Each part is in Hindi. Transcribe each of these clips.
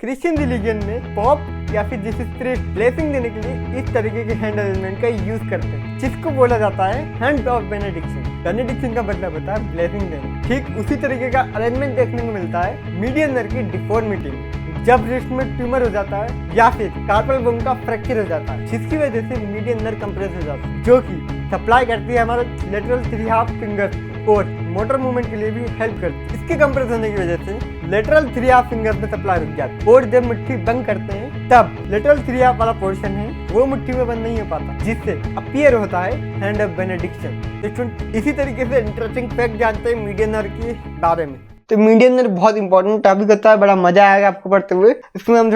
क्रिश्चियन रिलीजन में पॉप या फिर जीसस क्राइस्ट ब्लेसिंग देने के लिए इस तरीके के हैंड अरेंजमेंट का यूज करते हैं, जिसको बोला जाता है हैंड ऑफ बेनेडिक्शन। बेनेडिक्शन का मतलब होता है ब्लेसिंग देना। ठीक उसी तरीके का अरेंजमेंट देखने को मिलता है मीडियन नर की डिफॉर्मिटी में, जब रिस्ट में ट्यूमर हो जाता है या फिर कार्पल बोन का फ्रैक्चर हो जाता है, जिसकी वजह से मीडियन नर कंप्रेस हो जाता है, जो कि सप्लाई करती है हमारे लेटरल 3.5 फिंगर और मोटर मूवमेंट के लिए भी हेल्प करती है। इसके कंप्रेस होने की वजह से लेटरल 3.5 फिंगर में सप्लाई रुक जाती है और जब मुट्ठी बंद करते हैं तब लेटरल 3.5 वाला पोर्शन है वो मुट्ठी में बंद नहीं हो पाता, जिससे अपीयर होता है हैंड ऑफ बेनेडिक्शन। तो इसी तरीके से इंटरेस्टिंग फैक्ट जानते हैं मीडियन नर के बारे में। तो मीडियन नर बहुत इंपॉर्टेंट टॉपिक होता है, बड़ा मजा आएगा आपको पढ़ते हुए। इसमें हम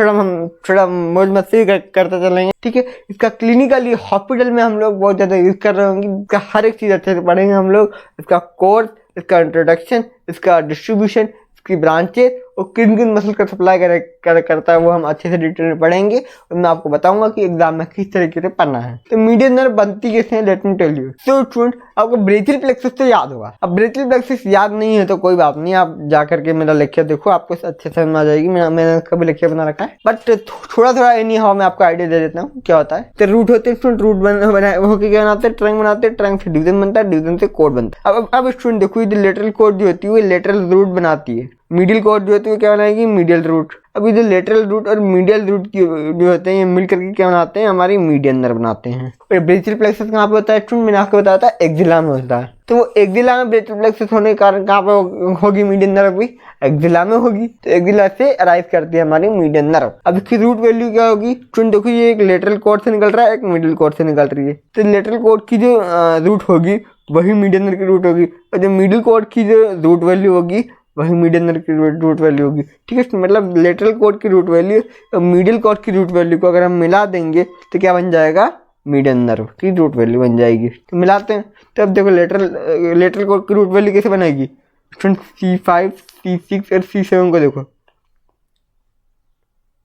थोड़ा मौज मस्ती करते चलेंगे, ठीक है। इसका क्लिनिकली हॉस्पिटल में हम लोग बहुत ज्यादा यूज कर रहे होंगे। इसका हर एक चीज अच्छे से पढ़ेंगे हम लोग, इसका कोर्स, इसका इंट्रोडक्शन, इसका डिस्ट्रीब्यूशन, इसकी ब्रांचेस और किन किन मसल का सप्लाई करता है वो हम अच्छे से डिटेल में पढ़ेंगे और मैं आपको बताऊंगा कि एग्जाम में किस तरीके से पढ़ना है। तो मीडियन नर्व बनती कैसे है, let me tell you. So student, आपको ब्रेचियल प्लेक्सस तो याद होगा। अब ब्रेचियल प्लेक्सस याद नहीं है तो कोई बात नहीं, आप जा करके मेरा लेक्चर देखो, आपको अच्छे से समझ आ जाएगी। मैंने कभी लेक्चर बना रखा है, बट थोड़ा एनी हाउ मैं आपको आइडिया दे देता हूँ क्या होता है। तो रूट होते हैं स्टूडेंट, रूट होकर क्या बनाते हैं, ट्रंक बनाते हैं, ट्रंक से डिवीजन बनता है, डिवीजन से कोड बनता है। अब स्टूडेंट देखो, ये लेटरल कोड जो होती है वो लेटरल रूट बनाती है, मिडिल कोड जो होती है क्या बनाएगी, मीडियल रूट। अब इधर लेटरल रूट और मीडियल रूट की जो होते हैं ये मिल करके क्या बनाते हैं, हमारी मीडियन नर्व बनाते हैं। और ब्रेचियल प्लेक्सस कहाँ पे होता है स्टूडेंट, मैंने आपको बताया था एक्जिला में होता है। तो वो एक्जिला में ब्रेचियल प्लेक्सस होने के कारण कहाँ पे होगी मीडियन नर्व भी, एक्जिला में होगी। तो एक्जिला से अराइज करती है हमारी मीडियन नर्व। अब इसकी रूट वैल्यू क्या होगी स्टूडेंट, देखो ये एक लेटरल कोड से निकल रहा है, एक मिडिल कोड से निकल रही है। तो लेटरल कोड की जो रूट होगी वही मीडियन नर्व की रूट होगी, और जो मिडिल कोड की जो रूट वैल्यू होगी वही मीडियन नर्व की रूट वैल्यू होगी, ठीक है। मतलब लेटरल कोड की रूट वैल्यू और मिडिल कोड की रूट वैल्यू को अगर हम मिला देंगे तो क्या बन जाएगा, मीडियन नर्व की रूट वैल्यू बन जाएगी। तो मिलाते हैं, तो अब देखो लेटरल कोड की रूट वैल्यू कैसे बनेगी स्टूडेंट, C5, C6 और C7 को देखो,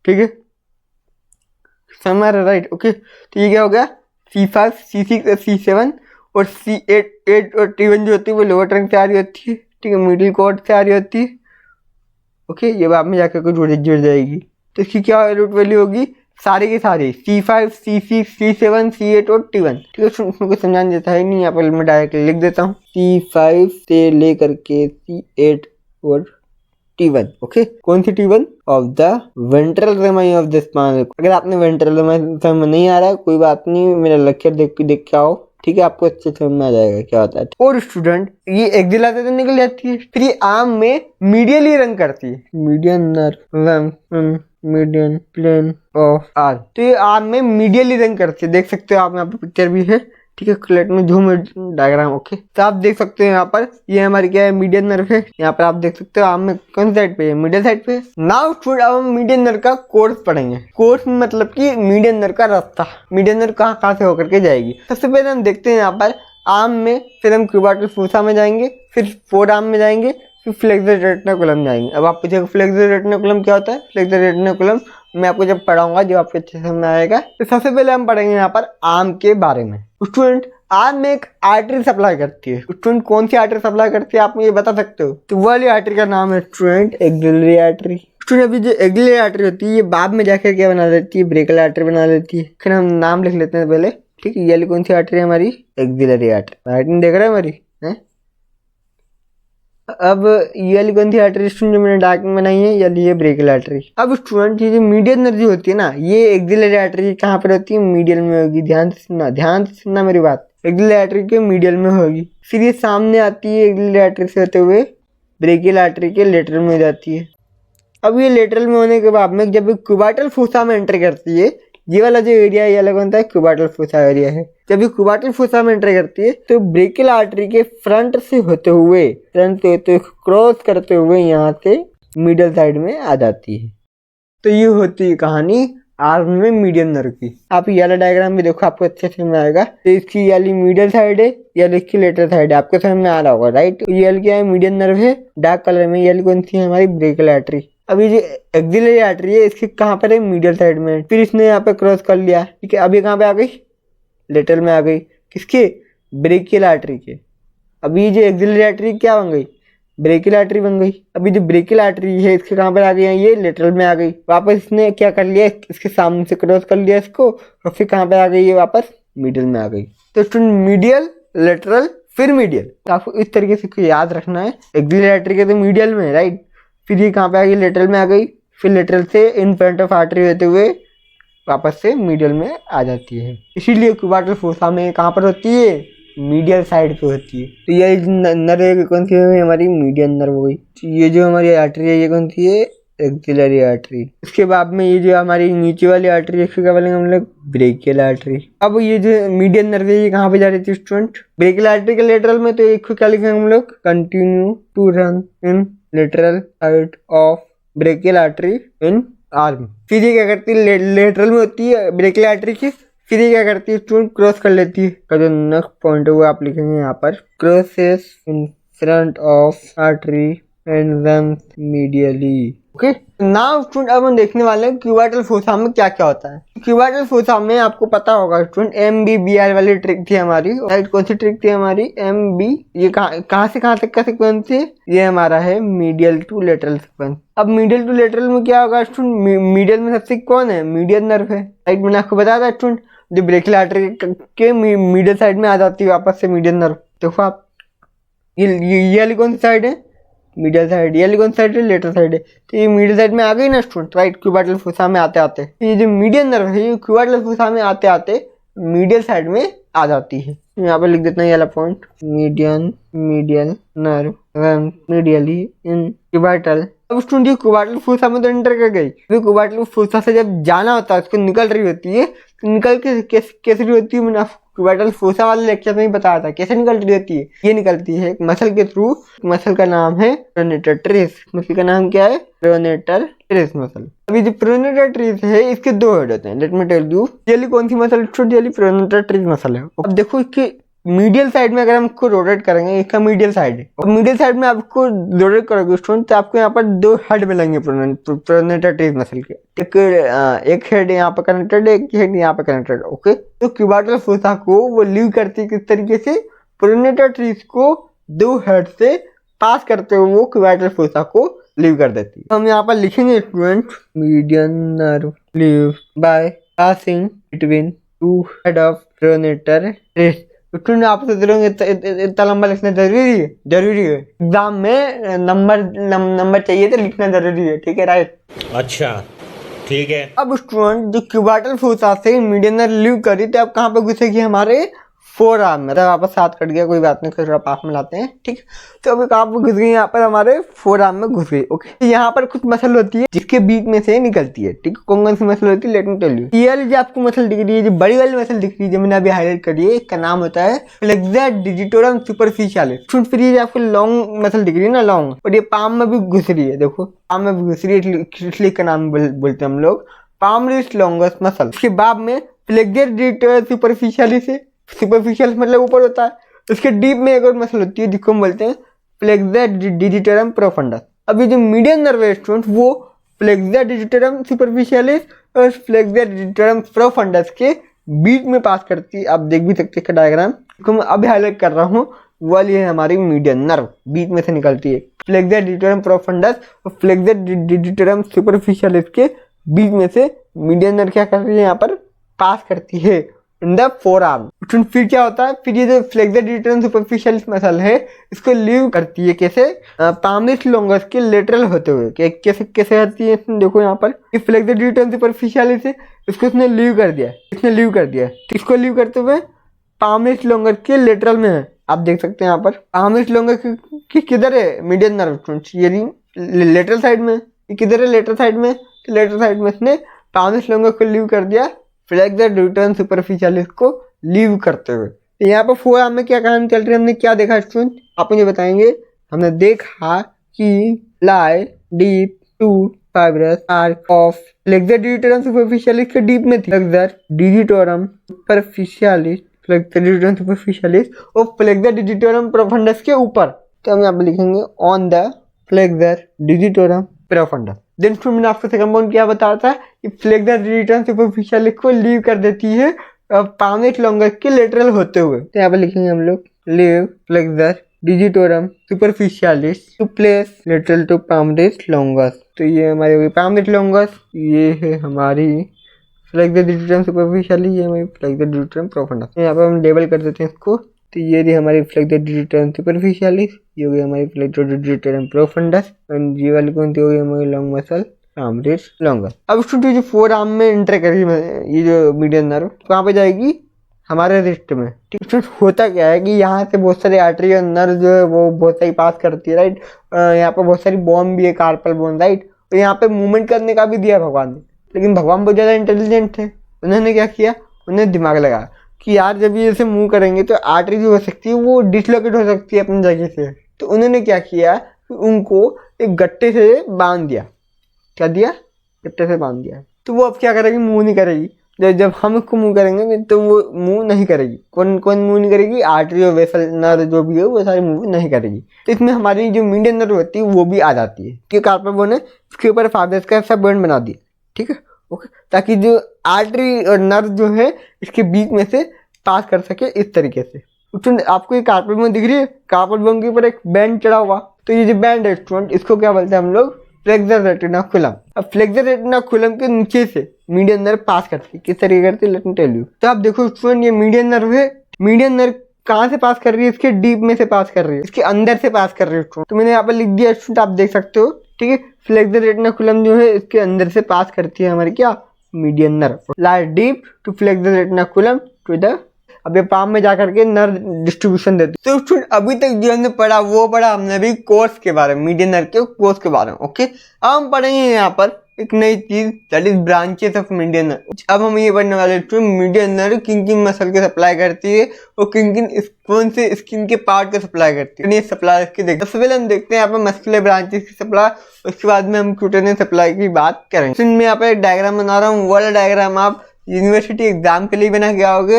ठीक है, समझ आ रहा है, राइट, ओके। तो ये क्या हो गया, C5, C6 और C7 और C8 और T1 जो होती है वो लोअर ट्रंक से आ रही होती है, ठीक है, मिडिल कोड से आ रही होती है, ओके। ये बाद में जाकर कुछ जुड़ जाएगी। तो इसकी क्या रूट वैल्यू होगी, सारे के सारे C5, C6, C7, C8 और T1, ठीक है। उनको समझाने देता है नहीं, यहाँ पर मैं डायरेक्ट लिख देता हूँ, C5 से लेकर के C8 और T1, ओके। कौन सी T1, of the ventral रेमाई of the spine. अगर आपने वेंट्रल रेमाई समझ नहीं आ रहा है कोई बात नहीं, मेरा लेक्चर देख के आओ, ठीक है, आपको अच्छे समझ में आ जाएगा क्या होता है। और स्टूडेंट ये एक्जिला से निकल जाती है, फिर ये आर्म में मीडियली रन करती है, median nerve median plane of arm. तो ये आर्म में मीडियली रन करती है, देख सकते हो आप, यहाँ पे पिक्चर भी है, ठीक है, क्लेट में झूम डायग्राम, ओके। तो आप देख सकते हो यहाँ पर ये हमारी क्या है, मीडियन नर्व है। यहाँ पर आप देख सकते हो आर्म में कौन साइड पे है, मिडिल साइड पे। नाउ स्टूडेंट अब हम मीडियन नर्व का कोर्स पढ़ेंगे। कोर्स मतलब कि मीडियन नर्व का रास्ता, मीडियन नर्व कहाँ से होकर के जाएगी। सबसे पहले हम देखते हैं यहाँ पर आर्म में, फिर हम क्यूबाटल फोसा में जाएंगे, फिर फोर आर्म में जाएंगे, फिर फ्लेक्सर रेटिकुलम जाएंगे। अब आप पूछेगा फ्लेक्सर रेटिकुलम क्या होता है, फ्लेक्सर रेटिकुलम मैं आपको जब पढ़ाऊंगा जब आपको अच्छे से समझ आएगा। तो सबसे पहले हम पढ़ेंगे यहाँ पर आर्म के बारे में। स्टूडेंट आर्म में एक आर्टरी सप्लाई करती है। स्टूडेंट कौन सी आर्टरी सप्लाई करती है आप मुझे बता सकते हो, तो वो वाली आर्टरी का नाम है स्टूडेंट एक्सिलरी आर्टरी। स्टूडेंट अभी जो एक्सिलरी आर्टरी होती है ये बाद में जाकर क्या बना देती है, ब्रेकियल आर्टरी बना देती है। फिर हम नाम लिख लेते हैं पहले, ठीक है। ये वाली कौन सी आर्टरी है हमारी, एक्सिलरी आर्टरी, राइट देख रहे हैं हमारी है। अब ये वाली कौन सी आर्टरी स्टूडेंट जो मैंने डार्क में बनाई है, यानी ये ब्रेकियल आर्टरी। अब स्टूडेंट ये जो मीडियन नर्व होती है ना, ये एक्सिलरी आर्टरी कहाँ पर होती है, मीडियल में होगी। ध्यान से सुनना मेरी बात, एक्सिलरी आर्टरी के मीडियल में होगी। फिर ये सामने आती है एक्सिलरी आर्टरी से होते हुए ब्रेकियल आर्टरी के लेटरल में हो जाती है। अब ये लेटरल में होने के बाद में जब क्यूबाटल फोसा में एंटर करती है, ये वाला जो एरिया है ये अलग होता है, क्यूबाटल फोसा एरिया है। जब ये क्यूबाटल फोसा में एंटर करती है तो ब्रेकियल आर्टरी के फ्रंट से होते हुए क्रॉस करते हुए यहाँ से मिडल साइड में आ जाती है। तो ये होती है कहानी आर्म में मीडियन नर्व की। आप ये वाला डायग्राम भी देखो, आपको अच्छे से समझ आएगा। तो इसकी ये वाली मिडल साइड है, ये वाली इसकी लेटरल साइड है, आपको समझ में आ रहा होगा, राइट। ये वाली क्या है, मीडियन नर्व है डार्क कलर में। ये वाली कौन सी है, हमारी ब्रेकियल आर्टरी। अभी जो एक्सिलरी आर्टरी है इसकी कहाँ पर है, मिडिल साइड में। फिर इसने यहाँ पे क्रॉस कर लिया, ठीक है। अब ये कहाँ पे आ गई, लेटरल में आ गई, किसके, ब्रेकियल आर्टरी के। अभी जो एक्सिलरी आर्टरी क्या बन गई, ब्रेकियल आर्टरी बन गई। अभी जो ब्रेकियल आर्टरी है इसके कहाँ पर आ गई है, ये लेटरल में आ गई। वापस इसने क्या कर लिया, इसके सामने से क्रॉस कर लिया इसको, और फिर कहाँ पे आ गई, ये वापस मीडियल में आ गई। तो स्टूडेंट मीडियल, लेटरल, फिर मीडियल, तो आपको इस तरीके से याद रखना है। एक्सिलरी आर्टरी के तो मीडियल में, राइट, फिर ये कहाँ पे आ गई, लेटरल में आ गई, फिर लेटरल से इन फ्रंट ऑफ आर्टरी होते हुए वापस से मीडियल में आ जाती है। इसीलिए क्यूबाटल फोसा में कहाँ पर होती है, मीडियल साइड पे होती है। तो ये नर्व कौन सी है, हमारी मीडियल नर्व हो गई। तो ये जो हमारी आर्टरी है ये कौन सी है, एक्सिलरी आर्टरी। इसके बाद में ये जो हमारी नीचे वाली आर्टरी है इसको क्या बोलेंगे हम लोग, ब्रेकियल आर्टरी। अब ये जो मीडियल नर्व है ये कहाँ पे जा रही थी स्टूडेंट, ब्रेकियल आर्टरी के लेटरल में। तो एक को क्या लिखेंगे हम लोग, continue to run in lateral side of brachial artery in arm. फिर ये क्या करती है, लेटरल में होती है ब्रेकियल आर्टरी की। फिर ये क्या करती है स्टूडेंट, क्रॉस कर लेती है। का जो नेक्स्ट पॉइंट है वो आप लिखेंगे यहाँ पर, crosses in front of artery and run medially. Okay, now student अब हम देखने वाले हैं क्यूबाटल फोसा में क्या क्या होता है। क्यूबाटल फोसा में आपको पता होगा स्टूडेंट, MBBR वाली ट्रिक थी हमारी, राइट। कौन सी ट्रिक थी हमारी, MB। ये कहाँ से कहाँ तक का सीक्वेंस है, ये हमारा है मीडियल टू लेटरल सीक्वेंस। अब मीडियल टू लेटरल में क्या होगा स्टूडेंट, मीडियल में सबसे कौन है, मीडियल नर्व है, राइट। मैंने आपको बताया था स्टूडेंट, जो ब्रेकियल आर्टरी के मीडियल साइड में आ जाती है वापस से मीडियल नर्व। देखो आप, ये वाली कौन सी साइड है, मीडियल साइड। ये वाली कौन साइड है, लेटरल साइड है। तो ये मीडियल साइड में आ गई ना स्टूडेंट, राइट, क्यूबाटल फोसा में आते आते। ये जो मीडियल नर्व है ये क्यूबाटल फोसा में आते आते मीडियल साइड में आ जाती है। यहाँ पे लिख देते हैं ये वाला point, medial nerve run medially in cubital. अब स्टूडेंट ये क्यूबाटल फोसा में तो एंटर कर गई। तो क्यूबाटल फोसा से जब जाना होता है उसको निकल रही होती है, तो निकल के कैसे रही होती है, मैंने क्यूबाटल फोसा वाले लेक्चर में ही बताया था कैसे निकल रही होती है। ये निकलती है एक मसल के थ्रू, मसल का नाम है प्रोनेटर ट्रेस। मसल का नाम क्या है, प्रोनेटर ट्रेस मसल। अभी जो प्रोनेटर ट्रेस है इसके दो हेड होते हैं, लेट मी टेल यू। ये कौन सी मसल स्टूडेंट, ये प्रोनेटर ट्रेस मसल है। अब देखो इसके मीडियल साइड में अगर हम इसको रोटेट करेंगे, इसका मीडियल साइड है, और मीडियल साइड में आपको रोटेट करोगे स्टूडेंट, तो आपको यहाँ पर दो हेड मिलेंगे प्रोनेटर ट्रेस मसल के। एक हेड यहाँ पर कनेक्टेड है, एक हेड यहाँ पर कनेक्टेड। ओके, तो क्यूबाटल फोसा को वो लीव करती है किस तरीके से, प्रोनेटर ट्रेस को दो हेड से पास करते हुए वो क्यूबाटल फोसा को लीव कर देती है। हम यहाँ पर लिखेंगे student, median nerve leave by passing between two head of pronator trace. Student आप सोच रहे होंगे इतना लंबा लिखना जरूरी है, जरूरी है। एग्जाम में नंबर चाहिए तो लिखना जरूरी है, ठीक है, राइट। अच्छा ठीक है। अब स्टूडेंट जो क्यूबाटल फोसा से मीडियन नर्व लीव करी तो अब कहाँ पे घुसेगी, हमारे फोर आर्म में। वापस साथ कट गया, कोई बात नहीं, फिर पास में लाते हैं, ठीक। तो अभी कहाँ पर घुस गई, यहाँ पर हमारे फोर आर्म में घुस गई। ओके, यहाँ पर कुछ मसल होती है जिसके बीच में से निकलती है, ठीक। कौन सी मसल होती है, लेट मी टेल यू। ये वाली जो आपको मसल दिख रही है, जो बड़ी वाली मसल दिख रही है, जो मैंने अभी हाईलाइट करी है, इसका नाम होता है फ्लेक्सर डिजिटोरम सुपरफिशियलिस। फिर ये आपको लॉन्ग मसल दिख रही है ना, लॉन्ग, और ये पाम में भी घुस रही है। देखो पाम में भी घुस रही है, इसलिए का नाम बोलते हैं हम लोग पामरिस लॉन्गस मसल। इसके बाद में फ्लेक्सर डिजिटोरम सुपरफिशियलिस है, सुपरफिशियल मतलब ऊपर होता है। उसके डीप में एक और मसल होती है जिसको हम बोलते हैं फ्लेक्सर डिजिटोरम प्रोफंडस। अभी जो मीडियन नर्व है स्टूडेंट, वो फ्लेक्सर डिजिटोरम सुपरफिशियलिस और फ्लेक्सर डिजिटोरम प्रोफंडस के बीच में पास करती है। आप देख भी सकते हैं डायग्राम, जिसको मैं अभी हाईलाइट कर रहा हूँ, वाली है हमारी मीडियन नर्व, बीच में से निकलती है। फ्लेक्सर डिजिटोरम प्रोफंडस और फ्लेक्सर डिजिटोरम सुपरफिशियलिस के बीच में से मीडियन नर्व क्या करती है, यहाँ पर पास करती है इन द फोर आर्म। फिर क्या होता है, फिर ये जो फ्लेक्सर डिजिटोरम सुपरफिशियलिस मसल है इसको लीव करती है कैसे, पामरिस लॉन्गस के लेटरल होते हुए। कैसे होती है, देखो यहाँ पर ये फ्लेक्सर डिजिटोरम सुपरफिशियलिस है, इसको इसने लीव कर दिया, इसको लीव करते हुए पामरिस लॉन्गस के लेटरल में है। आप देख सकते हैं यहाँ पर पामरिस लॉन्गस की किधर है, मीडियन नर्व, ये लेटरल साइड में। ये किधर है, लेटरल साइड में। लेटरल साइड में इसने पामरिस लॉन्गस को लीव कर दिया फ्लेक्सर डिजिटोरम सुपरफिशियलिस को लीव करते हुए। तो यहाँ पर फोर आर्म में क्या कहानी चल रही है, हमने क्या देखा स्टूडेंट, आप मुझे बताएंगे। हमने देखा कि lie deep to fibrous arch of flexor digitorum superficialis के डीप में थी, फ्लेक्सर डिजिटोरम सुपरफिशियलिस और फ्लेक्सर डिजिटोरम प्रोफंडस के ऊपर। तो हम यहाँ पे लिखेंगे on the flexor digitorum profundus. Then मैंने आपको सेकंड पॉइंट क्या बताया था कि फ्लेक्सर डिजिटोरम सुपरफिशियलिस को लीव कर देती है पामरिस लॉन्गस के लेटरल होते हुए। तो यहाँ पे लिखेंगे हम लोग leave flexor digitorum superficialis to place lateral to palmaris longus. तो ये हमारे पामरेस लॉन्गस, ये है हमारी फ्लेक्सर डिजिटोरम सुपरफिशियलिस, ये हमारी फ्लेक्सर डिजिटोरम प्रोफंडस। यहाँ पर हम लेबल कर देते हैं इसको। तो ये रही हमारी फ्लेक्सर डिजिटोरम सुपरफिशियलिस, ये हो गई हमारी फ्लेक्सर डिजिटोरम प्रोफंडस, और ये वाली कौन सी हो गई हमारी लॉन्ग मसल पामरेस लॉन्गस। अब स्टूडेंट जो फोर आर्म में इंटर करेगी ये जो मीडियन नर्व कहाँ पे जाएगी, हमारे रिस्ट में। ठीक है, होता क्या है कि यहाँ से बहुत सारी आर्टरी और नर्व जो है वो बहुत सारी पास करती है, राइट। यहाँ पर बहुत सारी बोन भी है, कार्पल बोन, राइट। तो यहाँ पे मूवमेंट करने का भी दिया भगवान ने, लेकिन भगवान बहुत ज़्यादा इंटेलिजेंट थे। उन्होंने क्या किया, उन्होंने दिमाग लगाया कि यार जब ये ऐसे मूव करेंगे तो आर्टरी जो हो सकती है वो डिसलोकेट हो सकती है अपनी जगह से। तो उन्होंने क्या किया कि उनको एक गट्टे से बांध दिया। क्या दिया, गट्टे से बांध दिया। तो वो अब क्या करेगी, मूव नहीं करेगी। जब हम उसको मूव करेंगे तो वो मूव नहीं करेगी। कौन कौन मूव नहीं करेगी, आर्टरी और वेसल नर्व जो भी है वो सारी मूव नहीं करेगी। तो इसमें हमारी जो मीडियन नर्व होती है वो भी आ जाती है, कि कार्पल बोन है इसके ऊपर फाइबर्स का सब बॉन्ड बना दिया। ठीक है, ओके, ताकि जो आर्टरी और नर्व जो है इसके बीच में से पास कर सके इस तरीके से। स्टूडेंट आपको ये कार्पल बोन दिख रही है, कार्पल बोन के ऊपर एक बैंड चढ़ा हुआ। तो ये जो बैंड है स्टूडेंट, इसको क्या बोलते हैं हम लोग, फ्लेक्सर रेटिनाकुलम। अब फ्लेक्सर रेटिनाकुलम के नीचे से मीडियन नर्व पास करती है। किस तरीके करती है, लेट मी टेल यू। तो आप देखो स्टूडेंट, ये मीडियन नर्व है। मीडियन नर्व कहाँ से पास कर रही है, इसके डीप में से पास कर रही है, इसके अंदर से पास कर रही है स्टूडेंट। तो मैंने यहाँ पर लिख दिया स्टूडेंट, आप देख सकते हो। ठीक है, फ्लेक्सर रेटिनाकुलम जो है इसके अंदर से पास करती है हमारी क्या, median nerve. Lie deep to flexor retinaculum to the, अब ये पाम में जाकर के नर्व डिस्ट्रीब्यूशन देती है। तो स्टूडेंट अभी तक जो हमने पढ़ा वो पढ़ा हमने अभी कोर्स के बारे में, मीडियन नर्व के कोर्स के बारे में। ओके, अब हम पढ़ेंगे यहाँ पर एक नई चीज, that is branches of median nerve. अब हम ये पढ़ने वाले स्टूडेंट, मीडियन नर्व किन किन मसल के सप्लाई करती है और किन किन कौन से स्किन के पार्ट को सप्लाई करती है। सप्लाई की देखते, सबसे पहले हम देखते हैं यहाँ पर मस्कुलर ब्रांचेस की सप्लाई, उसके बाद में हम क्यूटेनियस सप्लाई की बात करेंगे। मैं यहाँ पर एक डायग्राम बना रहा हूँ, वो वाला डायग्राम आप यूनिवर्सिटी एग्जाम के लिए बना के आओगे।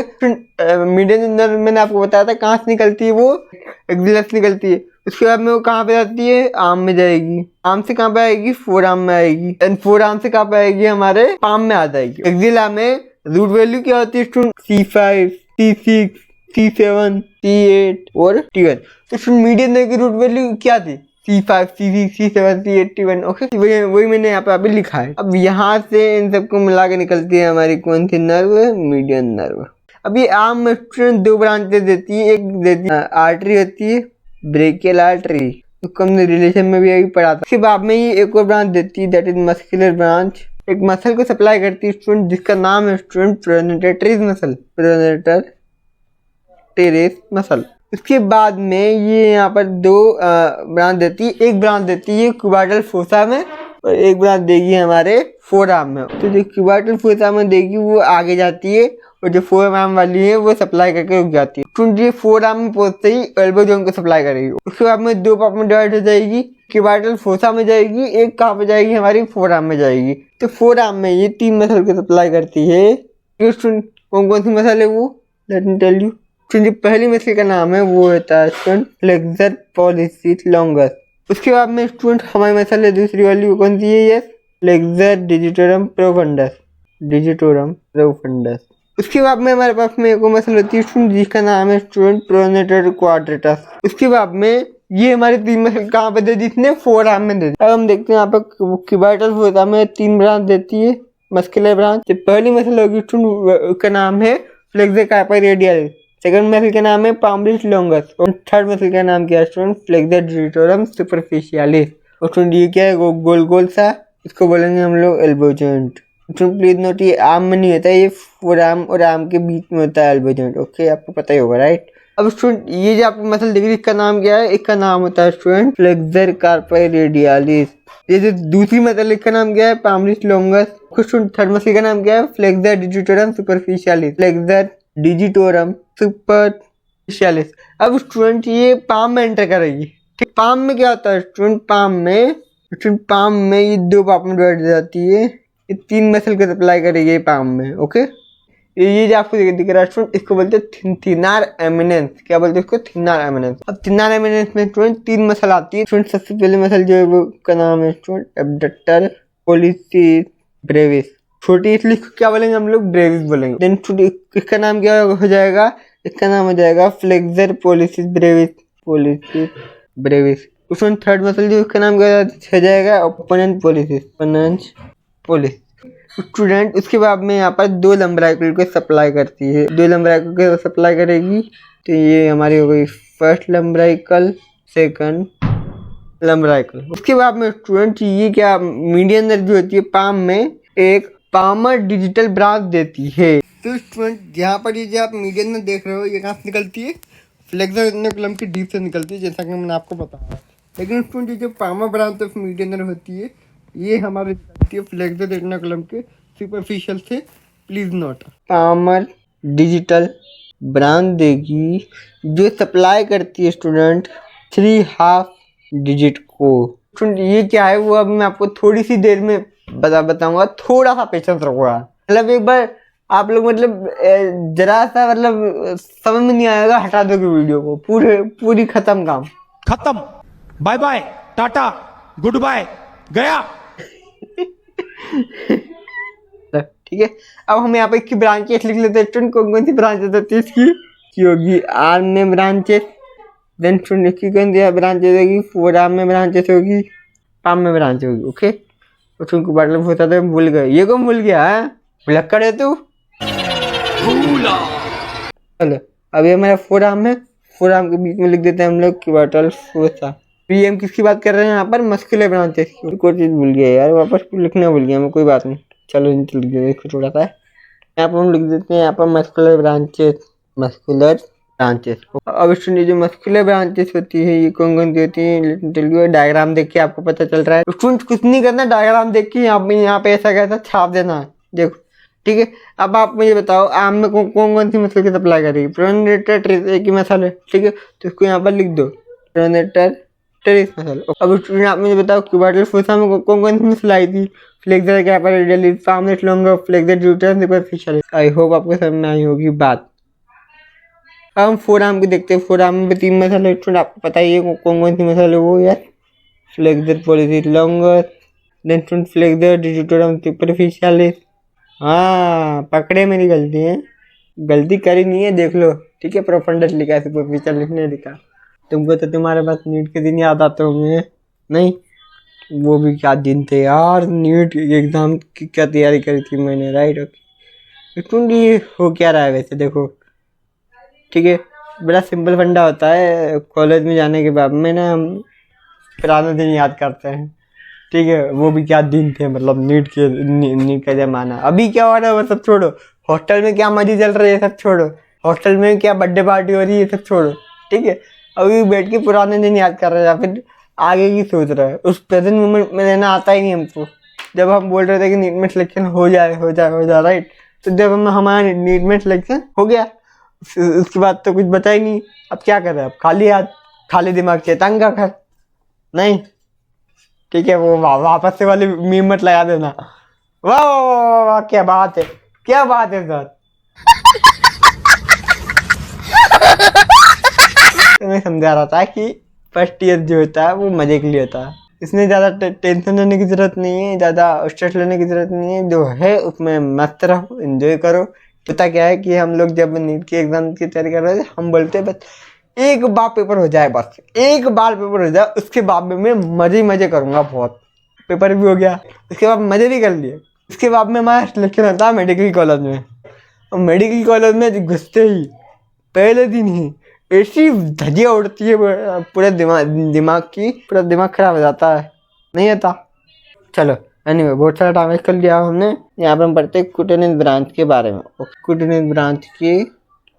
मीडियन नर्व मैंने आपको बताया था कहाँ से निकलती है, वो एक्सिला से निकलती है। उसके बाद में वो कहाँ पे जाती है, आर्म में जाएगी। आर्म से कहाँ पे आएगी, फोर आर्म में आएगी। एंड फोर आर्म से कहाँ पे आएगी, हमारे पाम में आ जाएगी। एक्सिला में रूट वैल्यू क्या होती है student, C5, C6, C7, C8 और T1। तो स्टूडेंट मीडियन नर्व की रूट वैल्यू क्या थी, C5, C6, C7, C8, T1। Okay, वही मैंने यहाँ पे अभी लिखा है। अब यहाँ से इन सबको मिला के निकलती है हमारी कौन सी नर्व, मीडियन नर्व। अब ये आर्म में स्टूडेंट दो ब्रांचेस देती है, एक देती है आर्टरी होती है, ब्रेकियल आर्टरी, उसको हमने रिलेशन में भी अभी पढ़ा था। उसके बाद में ये एक और ब्रांच देती है, दैट इज मस्कुलर ब्रांच, एक मसल को सप्लाई करती है स्टूडेंट, जिसका नाम है student pronator terrace muscle, pronator terrace muscle. उसके बाद में ये यहाँ पर दो ब्रांच देती है, एक ब्रांच देती है क्यूबाइटल फोसा में और एक ब्रांच देगी हमारे फोर आर्म में। तो जो क्यूबाइटल फोसा में देगी वो आगे जाती है और जो फोर आर्म वाली है वो सप्लाई करके रुक जाती है। क्योंकि ये फोर आर्म में पहुंचते ही एल्बो जोन को सप्लाई करेगी। उसके बाद में दो पार्ट में डिवाइड हो जाएगी, क्यूबाइटल फोसा में जाएगी, एक कहाँ पे जाएगी, हमारी फोर आर्म में जाएगी। तो फोर आर्म में ये तीन मसल को सप्लाई करती है। कौन कौन सी मसल है वो, लेट मी टेल यू। जो पहली मसल का नाम है वो होता है स्टूडेंट फ्लेक्सर पॉलिसिस लॉन्गस। उसके बाद में स्टूडेंट हमारी मसल है दूसरी वाली, वो कौन सी है, ये flexor digitorum profundis, digitorum profundis. उसके बाद में हमारे पास में एक मसल होती है स्टूडेंट जिसका नाम है स्टूडेंट प्रोनेटर क्वाड्रेटस। उसके बाद में ये हमारी तीन मसल कहाँ पे दे दी, इसने फोर आर्म में दे दी। अब हम देखते हैं यहाँ पर क्यूबाइटल फोसा में तीन ब्रांच देती है, मस्कुलर ब्रांच। पहली मसल होगी स्टूडेंट का नाम है flexor carpal radialis, second muscle का नाम है पामरेस लॉन्गस और थर्ड मसल का नाम क्या है स्टूडेंट, फ्लेक्सर डिजिटोरम सुपरफिशियलिस। और स्टूडेंट ये क्या है, गोल गोल सा, इसको बोलेंगे हम लोग एल्बो जॉइंट। प्लीज नोट ये आर्म में नहीं होता है, ये फोर आर्म और आर्म के बीच में होता है एल्बो जॉइंट। ओके, आपको पता ही होगा, राइट। अब स्टूडेंट ये जो आपको मसल दिख रही है इसका नाम क्या है, इसका नाम होता है स्टूडेंट फ्लेक्सर कार्पल रेडियलिस। ये जो दूसरी मसल इसका नाम क्या है, palmaris longus. Student third muscle का नाम क्या है, flexor digitorum superficialis, flexor digitorum superficialis. अब स्टूडेंट ये पाम में एंटर करेगी। ठीक, पाम में क्या होता है स्टूडेंट, पाम में ये दो पार्ट में डिवाइड हो जाती है, ये तीन मसल को सप्लाई करेगी पाम में। ओके, ये जो आपको दिख रहा है स्टूडेंट, इसको बोलते हैं थिनार एमिनेंस। क्या बोलते हैं इसको, थिनार एमिनेंस। अब थिनार एमिनेंस में स्टूडेंट तीन मसल आती है स्टूडेंट। सबसे पहले मसल जो है वो का नाम है स्टूडेंट एब्डक्टर पोलिसिस ब्रेविस। छोटी इसलिए क्या बोलेंगे हम लोग, ब्रेविस बोलेंगे। देन इसका नाम क्या हो जाएगा, इसका नाम हो जाएगा flexor pollicis brevis. Pollicis brevis. उसमें थर्ड मसल जो उसका नाम क्या हो जाएगा, opponens pollicis, opponens pollicis. Student उसके बाद में यहाँ पर 2 लंबराइकल को सप्लाई करती है, 2 लंबराइकल को सप्लाई करेगी। तो ये हमारी हो गई फर्स्ट लंबराइकल, सेकंड लंबराइकल। उसके बाद में स्टूडेंट ये क्या मीडियन नर्व जो होती है पाम में एक पामर डिजिटल ब्रांच देती है। तो स्टूडेंट यहाँ पर ये जो आप मीडियन में देख रहे हो ये कहाँ से निकलती है, फ्लेक्सर रेटिकुलम की डीप से निकलती है, जैसा कि मैंने आपको बताया। लेकिन स्टूडेंट ये जो palmar branch of median nerve होती है ये हमारे निकलती है फ्लेक्सर रेटिकुलम के सुपरफिशियल से। Please note, palmar digital branch देगी जो सप्लाई करती है स्टूडेंट 3 हाफ डिजिट को। ये क्या है वो अब मैं आपको थोड़ी सी देर में बताऊंगा, थोड़ा सा पेशेंस रखूंगा। मतलब एक बार आप लोग मतलब जरा सा मतलब समझ में नहीं आएगा, हटा दोगे वीडियो को, पूरी खत्म काम खत्म, bye bye tata good bye गया। ठीक है, अब हम यहाँ पे इसकी ब्रांचेस लिख लेते हैं। कौन सी ब्रांचेस होती है इसकी होगी, आर्म में ब्रांचेस, देन इसकी कौन सी ब्रांचेस होगी, फोर आर्म में ब्रांचेस होगी, पाम में ब्रांच होगी। ओके, तुमको मतलब होता था भूल गए, ये कौन भूल गया है, भुलक्कड़ है तू। चलो अभी हमारा फोर आर्म है, फोर आर्म के बीच में लिख देते हैं हम लोग क्वार्टल फोसा। पीएम किसकी बात कर रहे हैं यहाँ पर, मस्कुलर ब्रांचेस की। कोई चीज़ भूल गया यार, वापस लिखना भूल गया मैं, कोई बात नहीं, चलो लिख देते थोड़ा सा। यहाँ पर हम लिख देते हैं यहाँ पर मस्कुलर ब्रांचेस, मस्कुलर ब्रांचेस। अब स्टूडेंट जो मस्कुलर ब्रांचेस होती है ये कौन सी होती है, डायग्राम देख के आपको पता चल रहा है। स्टूडेंट कुछ नहीं करना, डायग्राम देख के यहाँ पे ऐसा कैसा छाप देना है, देखो ठीक है। अब आप मुझे बताओ आम में कौन सी मसल की सप्लाई करेगी, प्रोनेटर एक ही मसल है, ठीक है, तो इसको यहाँ पर लिख दो प्रोनेटर टेरिस मसल। अब स्टूडेंट आप मुझे बताओ क्वाड्रल फोसा में कौन सी मसल आई थी, flexor capitis, palmaris longus, flexor ड्यूटरस सुपरफिशियल। आई होप आपको समझ में आई होगी बात। अब हम फोर आर्म की देखते हैं, फोर आर्म में 3 मसल है स्टूडेंट, आपको पता ही है कौन सी मसल है वो यार, flexor pollicis longus, then student flexor digitorum superficialis. हाँ पकड़े, मेरी गलती है, गलती करी नहीं है, देख लो ठीक है, प्रोफंडस लिखा है, सुपरफिशियल लिखने लिखा। तुमको तो तुम्हारे पास नीट के दिन याद आते होंगे, नहीं वो भी क्या दिन थे यार, नीट एग्जाम की क्या तैयारी करी थी मैंने, राइट। ओके, ये हो क्या रहा है वैसे देखो, ठीक है, बड़ा सिंपल फंडा होता है, कॉलेज में जाने के बाद में ना हम पुराने दिन याद करते हैं, ठीक है, वो भी क्या दिन थे, मतलब नीट का जमाना। अभी क्या हो रहा है वो सब छोड़ो, हॉस्टल में क्या मर्जी चल रही है सब छोड़ो, हॉस्टल में क्या बर्थडे पार्टी हो रही है सब छोड़ो, ठीक है, अभी बैठ के पुराने दिन याद कर रहे हैं या फिर आगे की सोच रहे हैं। उस प्रेजेंट मोमेंट में रहना आता ही नहीं हमको। जब हम बोल रहे थे कि नीट में सिलेक्शन हो जाए राइट, तो जब हमारा नीट में सिलेक्शन हो गया उसके बाद तो कुछ बचा ही नहीं, अब क्या कर रहे हैं, अब खाली हाथ खाली दिमाग चेतंग का घर नहीं, ठीक है, वो वापस से वाली मीम मत लगा देना। वाह वाह वाह वाह, क्या बात है, क्या बात है सर। तो मैं समझा रहा था कि फर्स्ट ईयर जो होता है वो मजे के लिए होता है, इसमें ज़्यादा टेंशन लेने की ज़रूरत नहीं है, ज़्यादा स्ट्रेस लेने की ज़रूरत नहीं है, जो है उसमें मस्त रहो, एंजॉय करो। पता क्या है कि हम लोग जब नीट के एग्जाम की तैयारी कर रहे थे हम बोलते हैं बस एक बार पेपर हो जाए, बस एक बार पेपर हो जाए, उसके बाद में मैं मजे करूँगा बहुत। पेपर भी हो गया, उसके बाद मजे भी कर लिए, उसके बाद में हमारा सिलेक्शन होता है मेडिकल कॉलेज में, और मेडिकल कॉलेज में घुसते ही पहले दिन ही ऐसी धजिया उड़ती है पूरे दिमाग की, पूरा दिमाग खराब हो जाता है, नहीं होता। चलो एनीवे, बहुत सारा टाइम वेस्ट कर लिया हमने। यहाँ पर हम पढ़ते हैं क्यूटेनियस ब्रांच के बारे में। क्यूटेनियस ब्रांच के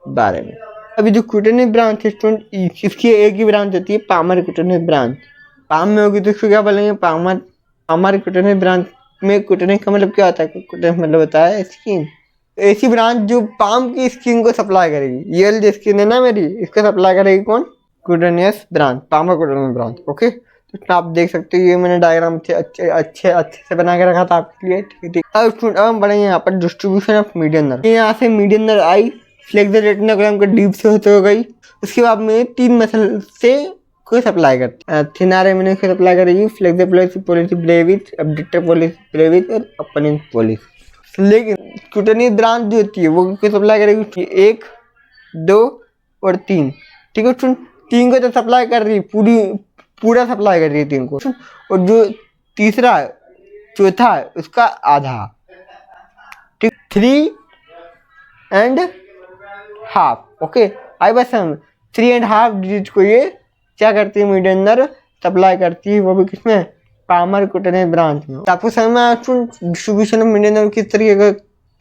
बारे में, अभी जो क्यूटेनियस ब्रांच है स्टूडेंट, इसकी एक ही ब्रांच होती है, पामर क्यूटेनियस ब्रांच। पाम में होगी तो इसको क्या बोलेंगे, पामर क्यूटेनियस ब्रांच में। क्यूटेनियस का मतलब क्या होता है, क्यूटेनियस मतलब होता है स्किन, ऐसी ब्रांच जो पाम की स्किन को सप्लाई करेगी। ये जो स्किन है ना मेरी, इसको सप्लाई करेगी कौन, cutaneous branch, palmar cutaneous branch. Okay, तो आप देख सकते हो ये मैंने डायग्राम अच्छे से बना के रखा था आपके लिए, ठीक। अब हम बढ़ेंगे यहाँ पर डिस्ट्रीब्यूशन ऑफ मीडियन नर्व। यहाँ से मीडियन नर्व आई, फ्लेक्सर रेटिकुलम का डीप से होते हो गई, उसके बाद में 3 मसल से को सप्लाई करती है। थिनर एमिनो को सप्लाई करेगी flexor pollicis brevis, abductor pollicis brevis और अपोनेंट पॉलिस। लेकिन क्यूटेनियस ब्रांच जो होती है वो किसको सप्लाई करेगी, 1, 2 और 3, ठीक है। 3 को तो सप्लाई कर रही है, पूरा सप्लाई कर रही है 3 को, और जो तीसरा चौथा है उसका आधा, ठीक, 3.5। ओके, आई बस हम 3.5 डिजिट को ये क्या करती है, मीडियनर सप्लाई करती है, वो भी किसमें, पामर कुटने ब्रांच में। आपको समझ में आया डिस्ट्रीब्यूशन ऑफ मीडियनर किस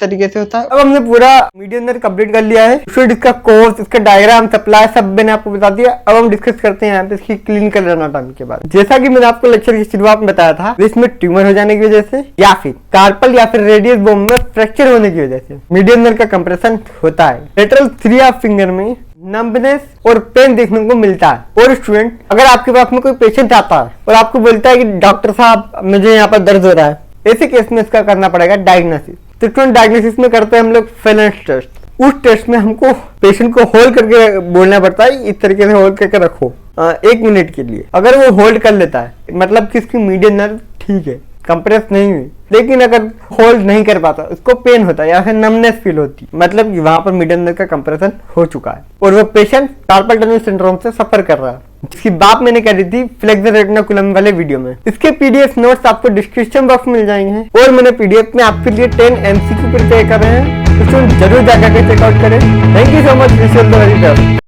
तरीके से होता है। अब हमने पूरा मीडियनर कंप्लीट कर लिया है, फिर इसका कोर्स, इसका डायग्राम, सप्लाई सब मैंने आपको बता दिया। अब हम डिस्कस करते हैं यहाँ पे इसकी क्लिनिकल एनाटॉमी के बाद। जैसा कि मैंने आपको लेक्चर की शुरुआत में बताया था, इसमें ट्यूमर हो जाने की वजह से या फिर कार्पल या फिर रेडियस बोन में फ्रैक्चर होने की वजह से मीडियनर का कंप्रेशन होता है। लेटरल 3 ऑफ फिंगर में नंबनेस और पेन देखने को मिलता है। और स्टूडेंट, अगर आपके पास में कोई पेशेंट आता है और आपको बोलता है कि डॉक्टर साहब मुझे यहाँ पर दर्द हो रहा है, ऐसे केस में इसका करना पड़ेगा डायग्नोसिस। तो स्टूडेंट, डायग्नोसिस में करते हैं हम लोग फेलेंस टेस्ट। उस टेस्ट में हमको पेशेंट को होल्ड करके बोलना पड़ता है, इस तरीके से होल्ड करके रखो 1 मिनट के लिए। अगर वो होल्ड कर लेता है, मतलब कि इसकी मीडियनर ठीक है, कंप्रेस नहीं हुई, लेकिन अगर होल्ड नहीं कर पाता, उसको पेन होता है या फिर नमनेस फील होती है, मतलब कि वहां पर मीडियनर का कंप्रेशन हो चुका है और वो पेशेंट कार्पल टनल सिंड्रोम से सफर कर रहा है, जिसकी बात मैंने करी थी फ्लेक्सर रेटिकुलम वाले वीडियो में। इसके पीडीएफ नोट्स आपको डिस्क्रिप्शन बॉक्स में मिल जाएंगे और मैंने पीडीएफ में आपके लिए 10 MCQ प्रिपेयर कर रहे हैं, तो जरूर जाकर के चेकआउट करें। Thank you so much, wish you all the very best.